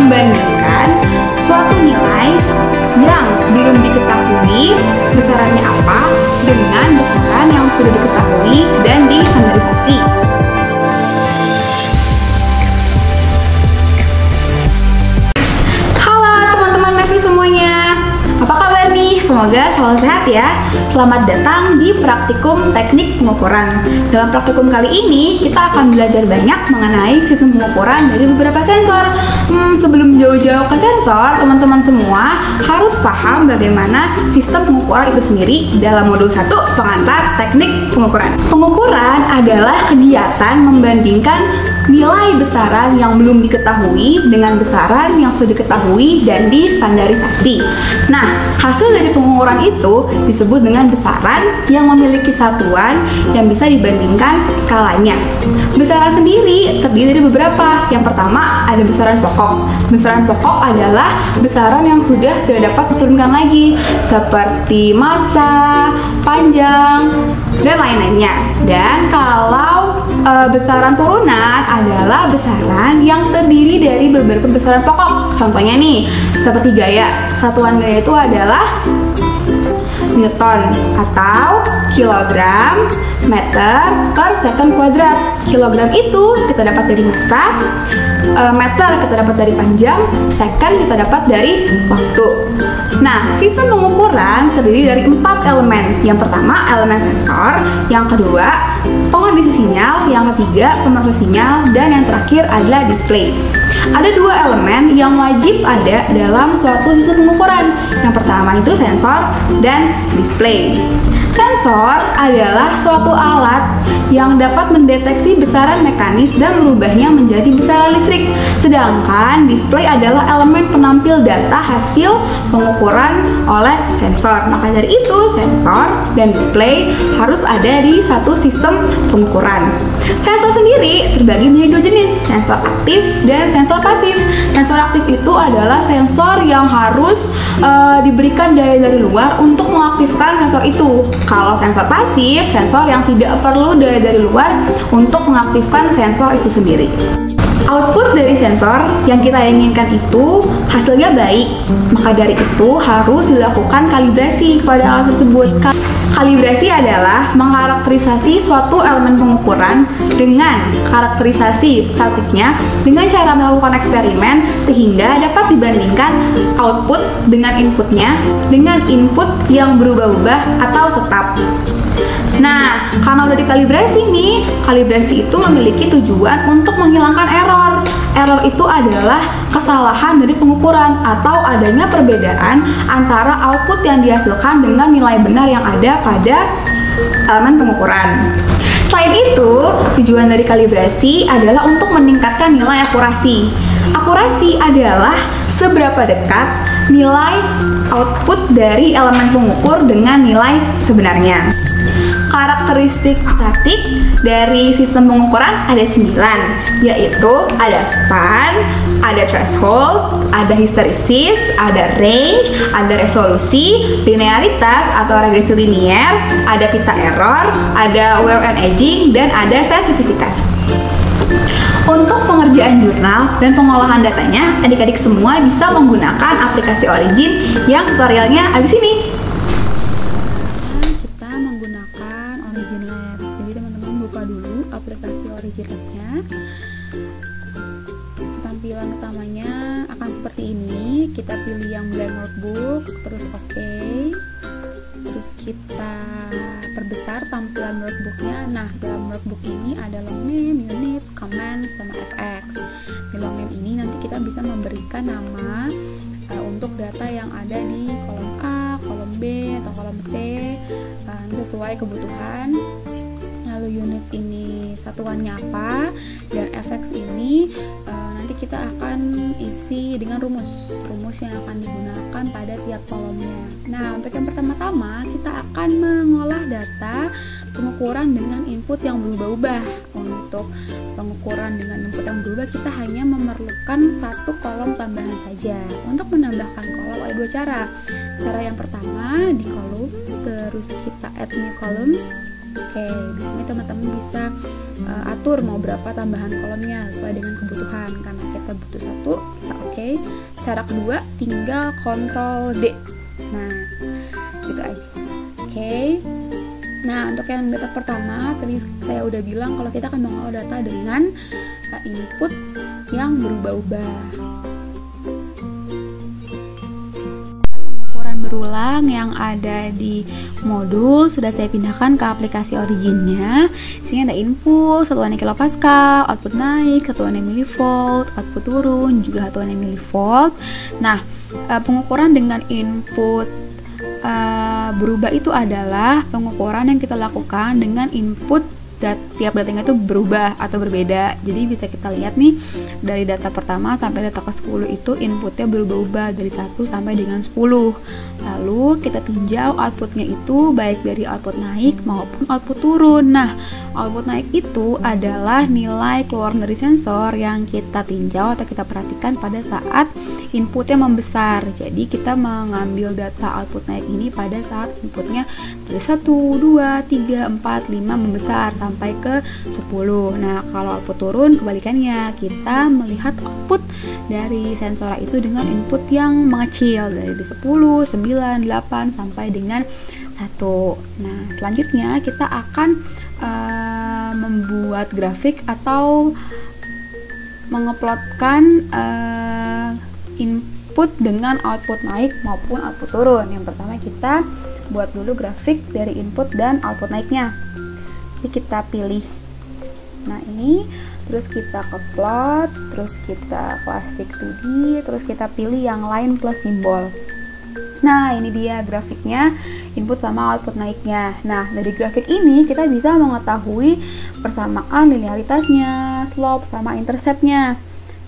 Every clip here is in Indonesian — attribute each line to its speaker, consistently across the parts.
Speaker 1: membandingkan suatu nilai yang belum diketahui besarannya apa dengan besaran yang sudah diketahui dan distandarisasi. Halo teman-teman Mevi semuanya, apa kabar nih? Semoga selalu sehat ya. Selamat datang di praktikum teknik pengukuran. Dalam praktikum kali ini kita akan belajar banyak mengenai sistem pengukuran dari beberapa sensor. Sebelum jauh-jauh ke sensor, teman-teman semua harus paham bagaimana sistem pengukuran itu sendiri dalam modul 1 pengantar teknik pengukuran. Pengukuran adalah kegiatan membandingkan nilai besaran yang belum diketahui dengan besaran yang sudah diketahui dan distandarisasi. Nah, hasil dari pengukuran itu disebut dengan besaran yang memiliki satuan yang bisa dibandingkan skalanya. Besaran sendiri terdiri dari beberapa. Yang pertama ada besaran pokok. Besaran pokok adalah besaran yang sudah tidak dapat diturunkan lagi, seperti massa, panjang, dan lain-lainnya. Dan kalau besaran turunan adalah besaran yang terdiri dari beberapa besaran pokok. Contohnya nih, seperti gaya. Satuan gaya itu adalah Newton atau kilogram meter per second kuadrat. Kilogram itu kita dapat dari massa, meter kita dapat dari panjang, second kita dapat dari waktu. Nah, sistem pengukuran terdiri dari 4 elemen. Yang pertama, elemen sensor. Yang kedua, pengondisi sinyal. Yang ketiga, pemeriksa sinyal. Dan yang terakhir adalah display. Ada 2 elemen yang wajib ada dalam suatu sistem pengukuran. Yang pertama itu sensor dan display. Sensor adalah suatu alat yang dapat mendeteksi besaran mekanis dan merubahnya menjadi besaran listrik. Sedangkan display adalah elemen penampil data hasil pengukuran oleh sensor. Maka dari itu, sensor dan display harus ada di satu sistem pengukuran. Sensor sendiri terbagi menjadi 2 jenis, sensor aktif dan sensor pasif. Sensor aktif itu adalah sensor yang harus diberikan daya dari luar untuk mengaktifkan sensor itu. Kalau sensor pasif, sensor yang tidak perlu daya dari luar untuk mengaktifkan sensor itu sendiri. Output dari sensor yang kita inginkan itu hasilnya baik, maka dari itu harus dilakukan kalibrasi pada alat tersebut. Kalibrasi adalah mengkarakterisasi suatu elemen pengukuran dengan karakterisasi statiknya dengan cara melakukan eksperimen sehingga dapat dibandingkan output dengan inputnya dengan input yang berubah-ubah atau tetap. Nah, karena udah dikalibrasi nih, kalibrasi itu memiliki tujuan untuk menghilangkan error. Error itu adalah kesalahan dari pengukuran atau adanya perbedaan antara output yang dihasilkan dengan nilai benar yang ada pada elemen pengukuran. Selain itu, tujuan dari kalibrasi adalah untuk meningkatkan nilai akurasi. Akurasi adalah seberapa dekat nilai output dari elemen pengukur dengan nilai sebenarnya. Karakteristik statik dari sistem pengukuran ada 9, yaitu ada span, ada threshold, ada hysteresis, ada range, ada resolusi, linearitas atau regresi linier, ada pita error, ada wear and aging, dan ada sensitivitas. Untuk pengerjaan jurnal dan pengolahan datanya, adik-adik semua bisa menggunakan aplikasi Origin yang tutorialnya abis ini.
Speaker 2: Kita menggunakan Origin Lab. Jadi teman-teman buka dulu aplikasi Origin Lab-nya. Tampilan utamanya akan seperti ini. Kita pilih yang blank workbook, terus oke. Terus kita perbesar tampilan workbooknya. Nah, dalam workbook ini ada long name, units, command, sama fx. Di long name ini nanti kita bisa memberikan nama untuk data yang ada di kolom A, kolom B, atau kolom C sesuai kebutuhan. Lalu units ini satuannya apa, dan fx ini nanti kita akan isi dengan rumus yang akan digunakan pada tiap kolomnya. Nah, untuk yang pertama-tama kita akan mengolah data pengukuran dengan input yang berubah-ubah. Untuk pengukuran dengan input yang berubah, kita hanya memerlukan satu kolom tambahan saja. Untuk menambahkan kolom ada 2 cara. Cara yang pertama di kolom, terus kita add new columns. Oke, di sini teman-teman bisa atur mau berapa tambahan kolomnya sesuai dengan kebutuhan. Karena kita butuh 1, kita oke. Cara kedua tinggal Ctrl D. Nah, gitu aja. Oke. Nah, untuk yang data pertama tadi saya udah bilang kalau kita akan mengolah data dengan input yang berubah-ubah. Pengukuran berulang yang ada di modul sudah saya pindahkan ke aplikasi originnya. Di sini ada input satuannya kilopascal, output naik satuannya milivolt, output turun juga satuannya milivolt. Nah, pengukuran dengan input berubah itu adalah pengukuran yang kita lakukan dengan input tiap datanya itu berubah atau berbeda. Jadi bisa kita lihat nih dari data pertama sampai data ke-10 itu inputnya berubah-ubah dari 1 sampai dengan 10. Lalu kita tinjau outputnya itu baik dari output naik maupun output turun. Nah, output naik itu adalah nilai keluar dari sensor yang kita tinjau atau kita perhatikan pada saat inputnya membesar. Jadi kita mengambil data output naik ini pada saat inputnya dari 1, 2, 3, 4, 5 membesar sampai ke 10. Nah, kalau output turun kebalikannya, kita melihat output dari sensor itu dengan input yang mengecil dari 10, 9, 8 sampai dengan 1. Nah, selanjutnya kita akan membuat grafik atau mengeplotkan input dengan output naik maupun output turun. Yang pertama kita buat dulu grafik dari input dan output naiknya. Jadi kita pilih, nah ini, terus kita ke plot, terus kita klasik 2D, terus kita pilih yang line plus simbol. Nah, ini dia grafiknya, input sama output naiknya. Nah, dari grafik ini kita bisa mengetahui persamaan linearitasnya, slope sama interceptnya.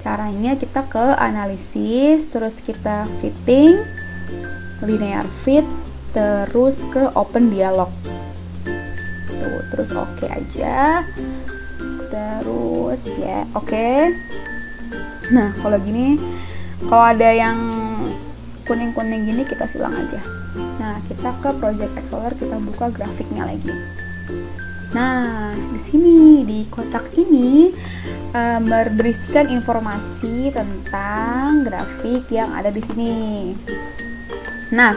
Speaker 2: Caranya kita ke analisis, terus kita fitting, linear fit, terus ke open dialog. Tuh, terus oke aja. Terus ya, oke. Nah, kalau gini, kalau ada yang kuning-kuning gini kita silang aja. Nah, kita ke Project Explorer, kita buka grafiknya lagi. Nah, di sini di kotak ini berisikan informasi tentang grafik yang ada di sini. Nah,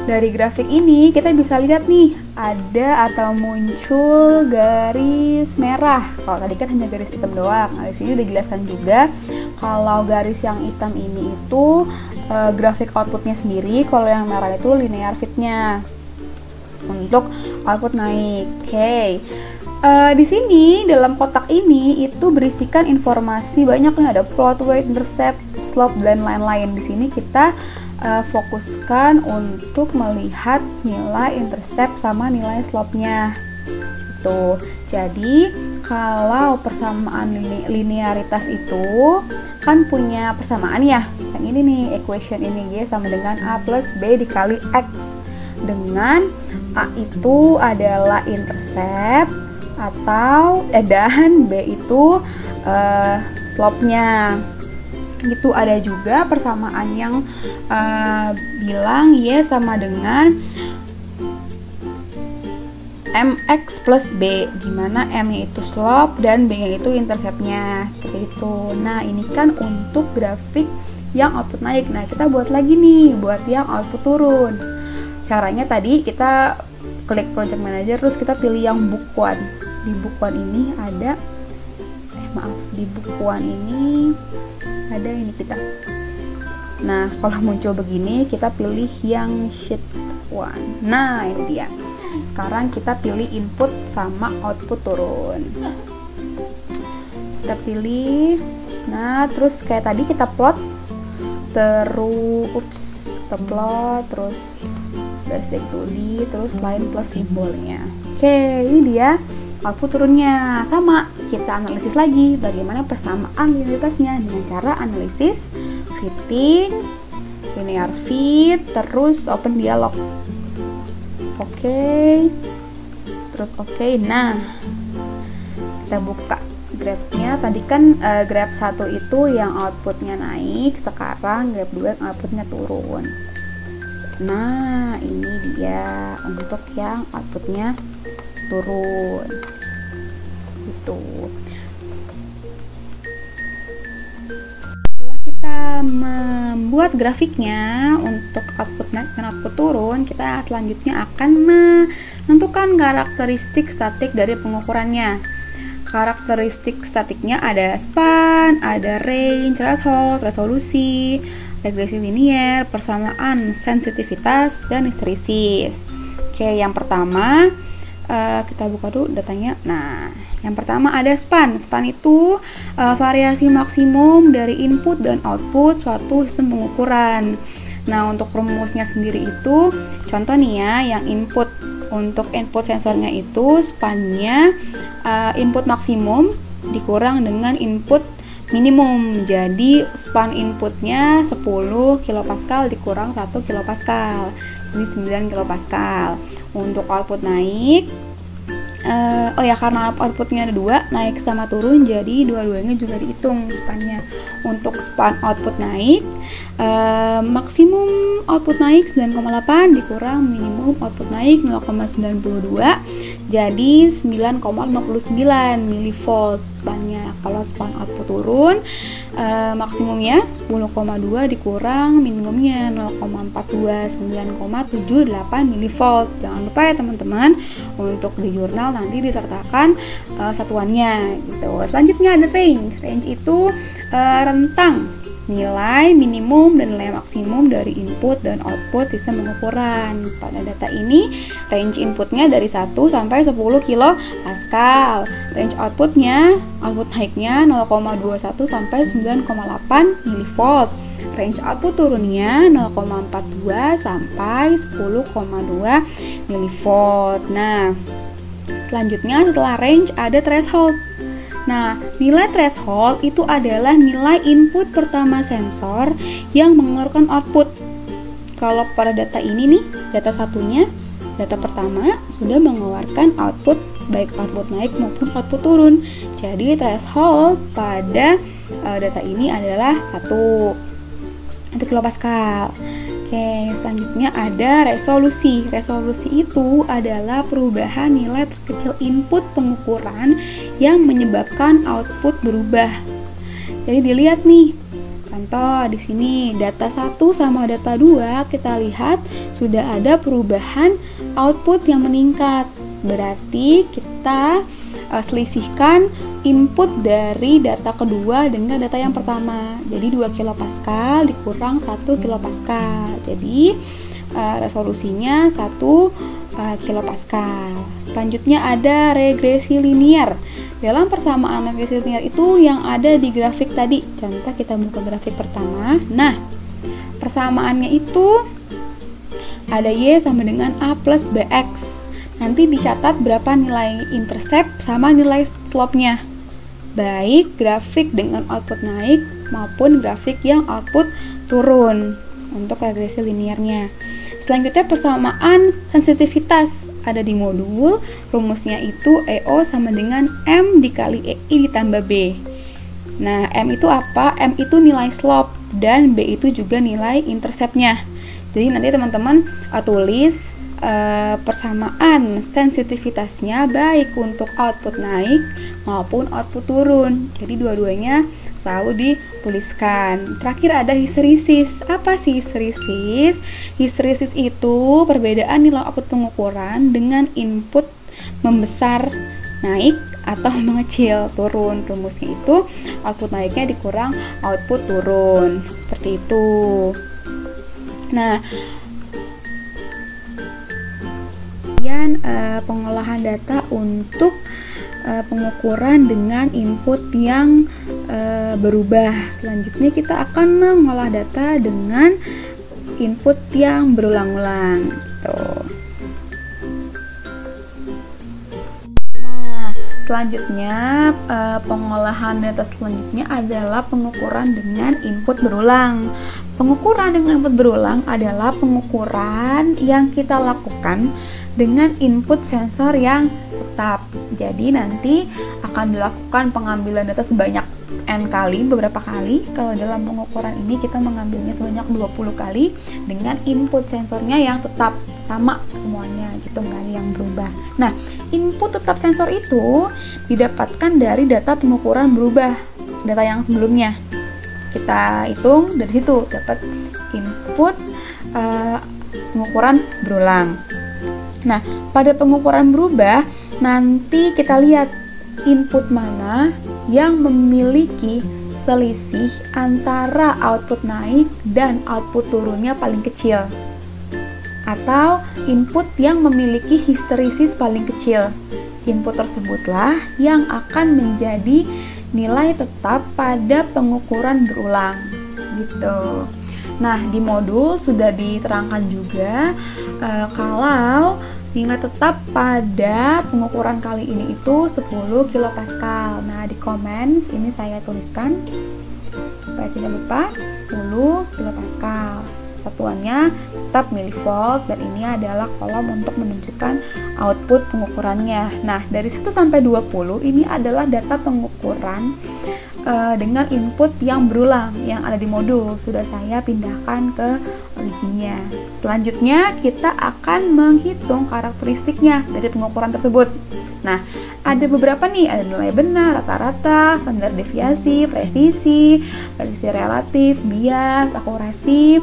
Speaker 2: dari grafik ini kita bisa lihat nih ada atau muncul garis merah. Kalau tadi kan hanya garis hitam doang. Nah, di sini udah jelaskan juga kalau garis yang hitam ini itu grafik outputnya sendiri, kalau yang merah itu linear fitnya untuk output naik. Oke. Di sini dalam kotak ini itu berisikan informasi banyak nih, ada plot, weight, intercept, slope dan lain-lain. Di sini kita fokuskan untuk melihat nilai intercept sama nilai slope-nya. Tuh. Jadi kalau persamaan linearitas itu kan punya persamaan ya. Yang ini nih, equation ini Y sama dengan A plus B dikali X, dengan A itu adalah intercept atau dan B itu slope-nya. Itu ada juga persamaan yang bilang Y sama dengan MX plus B, dimana M-nya itu slope dan B-nya itu intercept-nya, seperti itu. Nah, ini kan untuk grafik yang output naik. Nah, kita buat lagi nih buat yang output turun. Caranya tadi kita klik Project Manager, terus kita pilih yang book one. Di book one ini ada di book one ini ada ini kita. Nah, kalau muncul begini kita pilih yang sheet one. Nah, ini dia. Sekarang kita pilih input sama output turun. Kita pilih. Nah, terus kayak tadi kita plot. Terus kita plot, terus basic 2D, terus line plus simbolnya. Oke, ini dia output turunnya. Sama, kita analisis lagi bagaimana persamaan linearitasnya dengan cara analisis fitting, linear fit, terus open dialog. Oke. Terus oke. Nah, kita buka grafnya. Tadi kan graf 1 itu yang outputnya naik, sekarang graf 2 yang outputnya turun. Nah, ini dia untuk yang outputnya turun. Gitu. Setelah kita membuat grafiknya untuk output naik dan output turun, kita selanjutnya akan menentukan karakteristik statik dari pengukurannya. Karakteristik statiknya ada span, ada range, threshold, resolusi, regresi linier, persamaan sensitivitas, dan histeresis. Oke, yang pertama kita buka dulu datanya. Nah, yang pertama ada span. Span itu variasi maksimum dari input dan output suatu sistem pengukuran. Nah, untuk rumusnya sendiri itu, contoh nih ya, yang input. Untuk input sensornya itu spannya input maksimum dikurang dengan input minimum. Jadi span inputnya 10 kilopascal dikurang 1 kilopascal, jadi 9 kilopascal. Untuk output naik, karena outputnya ada 2, naik sama turun, jadi dua-duanya juga dihitung spannya. Untuk span output naik, maksimum output naik 9,8 dikurang minimum output naik 0,92, jadi 9,59 milivolt spannya. Kalau span output turun, maksimumnya 10,2 dikurang minimumnya 0,42, 9,78 milivolt. Jangan lupa ya teman-teman, untuk di jurnal nanti disertakan satuannya gitu. Selanjutnya ada range. Range itu rentang nilai minimum dan nilai maksimum dari input dan output sistem pengukuran. Pada data ini, range inputnya dari 1 sampai 10 kilopascal. Range outputnya, output naiknya 0,21 sampai 9,8 milivolt. Range output turunnya 0,42 sampai 10,2 milivolt. Nah, selanjutnya setelah range ada threshold. Nah, nilai threshold itu adalah nilai input pertama sensor yang mengeluarkan output. Kalau pada data ini nih, data satunya, data pertama sudah mengeluarkan output, baik output naik maupun output turun. Jadi threshold pada data ini adalah 1 kilopascal. Oke, selanjutnya ada resolusi. Resolusi itu adalah perubahan nilai terkecil input pengukuran yang menyebabkan output berubah. Jadi dilihat nih, contoh di sini data 1 sama data 2 kita lihat sudah ada perubahan output yang meningkat. Berarti kita selisihkan input dari data kedua dengan data yang pertama. Jadi 2 kilopascal dikurang 1 kilopascal. Jadi resolusinya 1 kilopascal. Selanjutnya ada regresi linier. Dalam persamaan regresi linier itu yang ada di grafik tadi. Contoh kita buka grafik pertama. Nah, persamaannya itu ada Y sama dengan A plus BX. Nanti dicatat berapa nilai intercept sama nilai slope-nya, baik grafik dengan output naik maupun grafik yang output turun untuk regresi liniernya. Selanjutnya persamaan sensitivitas ada di modul. Rumusnya itu EO sama dengan M dikali EI ditambah B. Nah, M itu apa? M itu nilai slope dan B itu juga nilai intercept-nya. Jadi nanti teman-teman tulis persamaan sensitivitasnya baik untuk output naik maupun output turun. Jadi dua-duanya selalu dituliskan. Terakhir ada histeresis. Apa sih histeresis? Histeresis itu perbedaan nilai output pengukuran dengan input membesar naik atau mengecil turun. Rumusnya itu output naiknya dikurang output turun. Seperti itu. Nah, pengolahan data untuk pengukuran dengan input yang berubah. Selanjutnya kita akan mengolah data dengan input yang berulang-ulang. Nah, selanjutnya pengolahan data selanjutnya adalah pengukuran dengan input berulang. Pengukuran dengan input berulang adalah pengukuran yang kita lakukan dengan input sensor yang tetap. Jadi nanti akan dilakukan pengambilan data sebanyak N kali, beberapa kali. Kalau dalam pengukuran ini kita mengambilnya sebanyak 20 kali dengan input sensornya yang tetap. sama semuanya gitu, nggak ada yang berubah. Nah, input tetap sensor itu didapatkan dari data pengukuran berubah, data yang sebelumnya. Kita hitung dari situ dapat input pengukuran berulang. Nah, pada pengukuran berubah nanti kita lihat input mana yang memiliki selisih antara output naik dan output turunnya paling kecil, atau input yang memiliki histeresis paling kecil. Input tersebutlah yang akan menjadi nilai tetap pada pengukuran berulang gitu. Nah, di modul sudah diterangkan juga kalau nilai tetap pada pengukuran kali ini itu 10 kilopascal. Nah, di comments ini saya tuliskan supaya tidak lupa, 10 kilopascal. Satuannya tetap milivolt dan ini adalah kolom untuk menunjukkan output pengukurannya. Nah, dari 1 sampai 20 ini adalah data pengukuran dengan input yang berulang yang ada di modul. Sudah saya pindahkan ke originnya. Selanjutnya kita akan menghitung karakteristiknya dari pengukuran tersebut. Nah, ada beberapa nih, ada nilai benar, rata-rata, standar deviasi, presisi relatif, bias, akurasi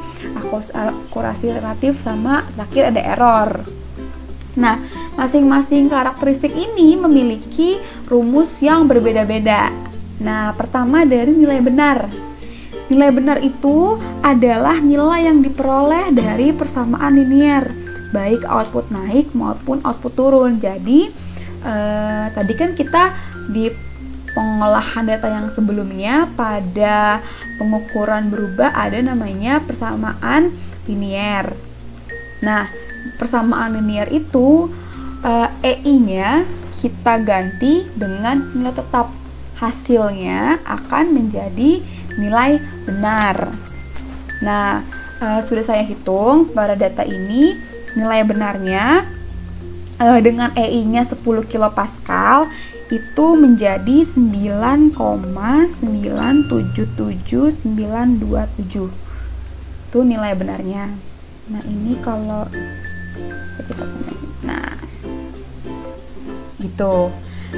Speaker 2: relatif, sama terakhir ada error. Nah, masing-masing karakteristik ini memiliki rumus yang berbeda-beda. Nah, pertama dari nilai benar. Nilai benar itu adalah nilai yang diperoleh dari persamaan linier, baik output naik maupun output turun. Jadi, tadi kan kita di pengolahan data yang sebelumnya pada pengukuran berubah ada namanya persamaan linier. Nah, persamaan linier itu EI-nya kita ganti dengan nilai tetap. Hasilnya akan menjadi nilai benar. Nah, sudah saya hitung pada data ini nilai benarnya dengan EI-nya 10 kilopascal itu menjadi 9,977927. Itu nilai benarnya. Nah, ini kalau sekitar gitu.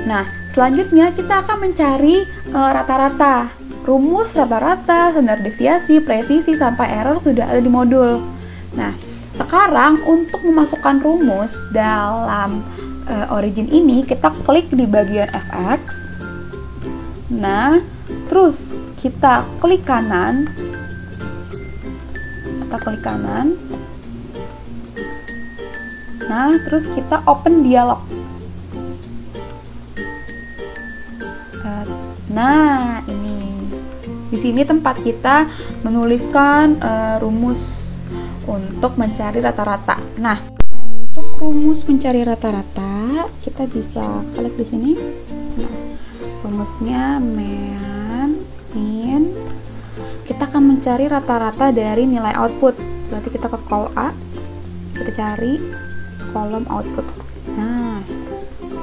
Speaker 2: Nah, selanjutnya kita akan mencari rata-rata. Rumus rata-rata, standar deviasi, presisi, sampai error sudah ada di modul. Nah, sekarang untuk memasukkan rumus dalam origin ini, kita klik di bagian fx. Nah, terus kita klik kanan. Nah, terus kita open dialog. Nah, ini di sini tempat kita menuliskan rumus untuk mencari rata-rata. Nah, untuk rumus mencari rata-rata kita bisa klik di sini. Nah, rumusnya min. Kita akan mencari rata-rata dari nilai output. Berarti kita ke call A, kita cari kolom output. Nah,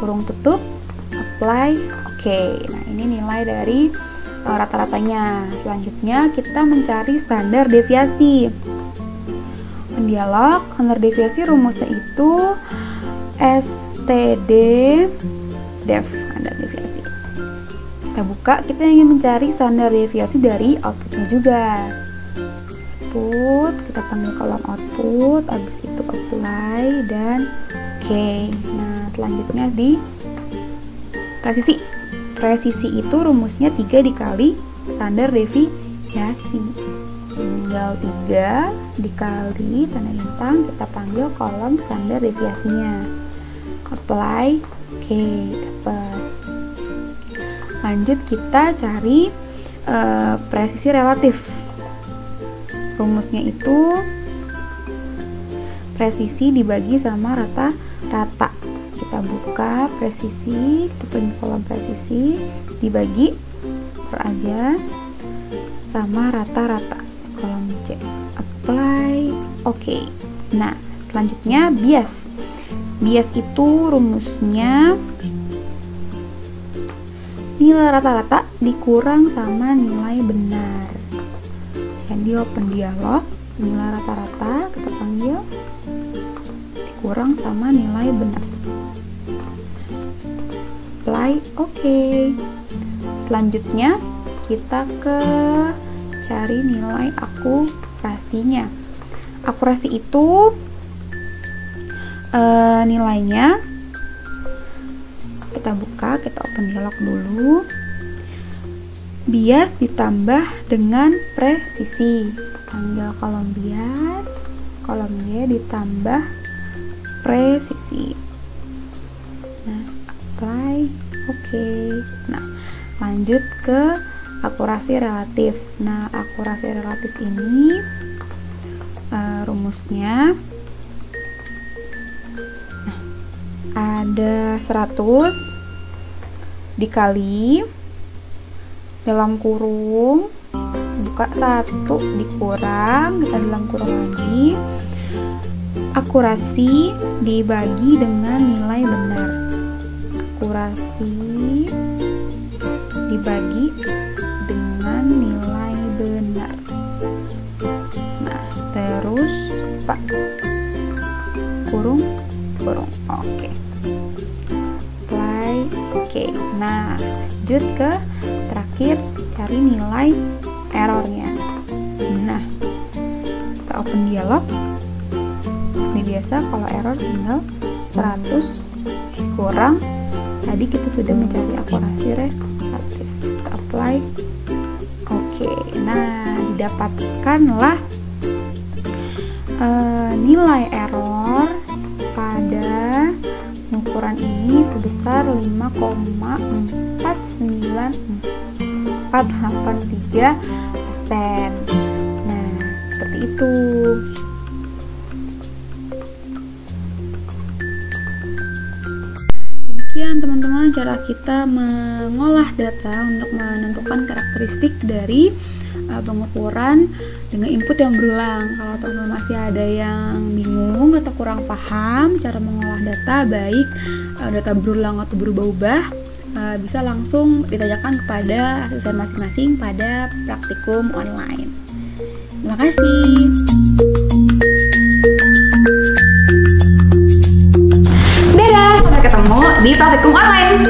Speaker 2: kurung tutup, apply, oke. Nah, ini nilai dari rata-ratanya. Selanjutnya kita mencari standar deviasi. Mendialog, standar deviasi rumusnya itu STD def, standar deviasi. Kita buka, kita ingin mencari standar deviasi dari outputnya juga. Output, kita panggil kolom output, habis itu apply dan oke. Nah, selanjutnya di presisi. Presisi itu rumusnya 3 dikali standar deviasi. Tinggal 3 dikali tanda bintang, kita panggil kolom standar deviasinya. Apply, oke, dapat. Lanjut kita cari presisi relatif. Rumusnya itu presisi dibagi sama rata-rata. Kita buka presisi, kita tunjuk kolom presisi, dibagi per aja sama rata-rata, kolom C. Apply, oke. Nah, selanjutnya bias. Bias itu rumusnya nilai rata-rata dikurang sama nilai benar. Jadi open dialog, nilai rata-rata kita panggil dikurang sama nilai benar. Apply, oke. Selanjutnya kita ke cari nilai akurasinya. Akurasi itu nilainya, kita buka, kita open dialog dulu. Bias ditambah dengan presisi. Ambil kolom bias, kolom B ditambah presisi. Nah, apply, oke. Nah, lanjut ke akurasi relatif. Nah, akurasi relatif ini rumusnya ada 100 dikali dalam kurung, buka 1 dikurang, kita dalam kurung lagi, akurasi dibagi dengan nilai benar. Akurasi dibagi dengan nilai benar. Nah, terus Pak kurung, oke. Apply, oke. Nah, lanjut ke terakhir, cari nilai errornya. Nah, kita open dialog. Ini biasa kalau error tinggal 100 kurang. Tadi kita sudah mencari akurasi relatif. Kita apply, oke. Nah, didapatkanlah nilai error pada pengukuran ini sebesar 5,49483%. Nah, seperti itu. Demikian teman-teman cara kita mengolah data untuk menentukan karakteristik dari pengukuran dengan input yang berulang. Kalau teman-teman masih ada yang bingung atau kurang paham cara mengolah data, baik data berulang atau berubah-ubah, bisa langsung ditanyakan kepada asisten masing-masing pada praktikum online. Terima kasih.
Speaker 1: Dadah, sampai ketemu di praktikum online.